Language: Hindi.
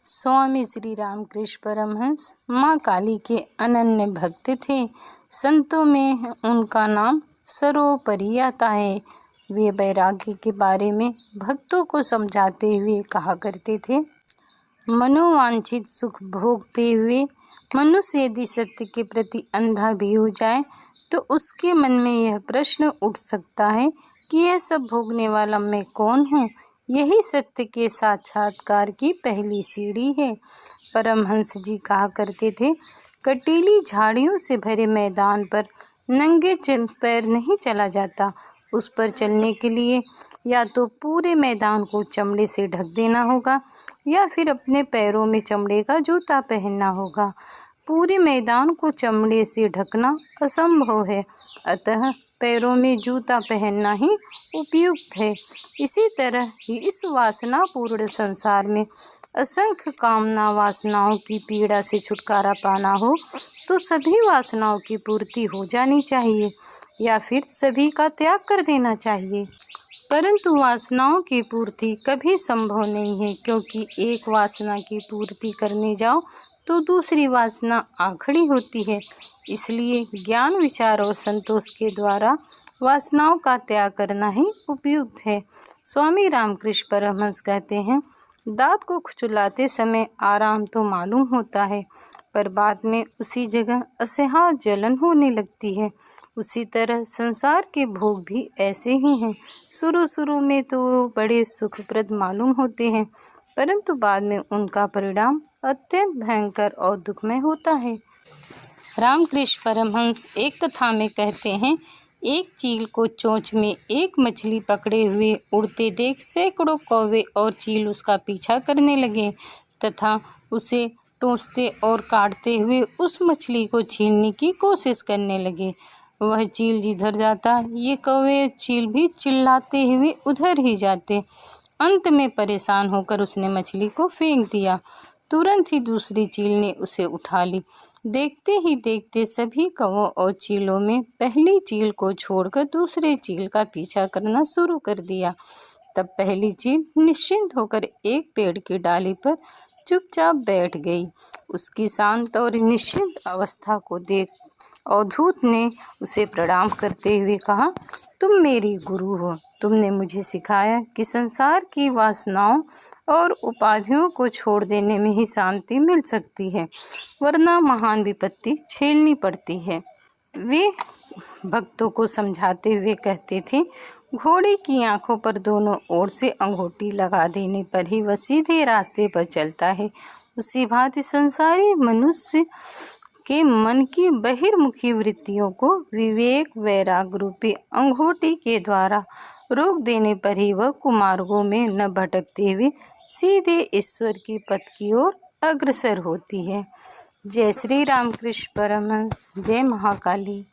स्वामी श्री रामकृष्ण परमहंस माँ काली के अनन्य भक्त थे। संतों में उनका नाम सर्वोपरि आता है। वे वैराग्य के बारे में भक्तों को समझाते हुए कहा करते थे, मनोवांछित सुख भोगते हुए मनुष्य यदि सत्य के प्रति अंधा भी हो जाए तो उसके मन में यह प्रश्न उठ सकता है कि यह सब भोगने वाला मैं कौन हूँ। यही सत्य के साक्षात्कार की पहली सीढ़ी है। परमहंस जी कहा करते थे, कटीली झाड़ियों से भरे मैदान पर नंगे पैर नहीं चला जाता। उस पर चलने के लिए या तो पूरे मैदान को चमड़े से ढक देना होगा या फिर अपने पैरों में चमड़े का जूता पहनना होगा। पूरे मैदान को चमड़े से ढकना असंभव है, अतः पैरों में जूता पहनना ही उपयुक्त है। इसी तरह ही इस वासनापूर्ण संसार में असंख्य कामना वासनाओं की पीड़ा से छुटकारा पाना हो तो सभी वासनाओं की पूर्ति हो जानी चाहिए या फिर सभी का त्याग कर देना चाहिए। परंतु वासनाओं की पूर्ति कभी संभव नहीं है, क्योंकि एक वासना की पूर्ति करने जाओ तो दूसरी वासना आ खड़ी होती है। इसलिए ज्ञान, विचार और संतोष के द्वारा वासनाओं का त्याग करना ही उपयुक्त है। स्वामी रामकृष्ण परमहंस कहते हैं, दांत को खुजलाते समय आराम तो मालूम होता है, पर बाद में उसी जगह असह्य जलन होने लगती है। उसी तरह संसार के भोग भी ऐसे ही हैं। शुरू में तो बड़े सुखप्रद मालूम होते हैं, परंतु बाद में उनका परिणाम अत्यंत भयंकर और दुखमय होता है। रामकृष्ण परमहंस एक कथा में कहते हैं, एक चील को चोंच में एक मछली पकड़े हुए उड़ते देख सैकड़ों कौवे और चील उसका पीछा करने लगे तथा उसे टोंचते और काटते हुए उस मछली को छीनने की कोशिश करने लगे। वह चील जिधर जाता ये कौवे चील भी चिल्लाते हुए उधर ही जाते। अंत में परेशान होकर उसने मछली को फेंक दिया। तुरंत ही दूसरी चील ने उसे उठा ली। देखते ही देखते सभी कौवों और चीलों में पहली चील को छोड़कर दूसरे चील का पीछा करना शुरू कर दिया। तब पहली चील निश्चिंत होकर एक पेड़ की डाली पर चुपचाप बैठ गई। उसकी शांत और निश्चिंत अवस्था को देख अवधूत ने उसे प्रणाम करते हुए कहा, तुम मेरी गुरु हो। तुमने मुझे सिखाया कि संसार की वासनाओं और उपाधियों को छोड़ देने में ही शांति मिल सकती है, वरना महान विपत्ति झेलनी पड़ती है। वे भक्तों को समझाते हुए कहते थे, घोड़े की आंखों पर दोनों ओर से अंगूठी लगा देने पर ही वह सीधे रास्ते पर चलता है। उसी भांति संसारी मनुष्य के मन की बहिर्मुखी वृत्तियों को विवेक वैराग रूपी अंगूठी के द्वारा रोक देने पर ही वह कुमार्गों में न भटकते हुए सीधे ईश्वर की पथ की ओर अग्रसर होती है। जय श्री रामकृष्ण परमहंस। जय महाकाली।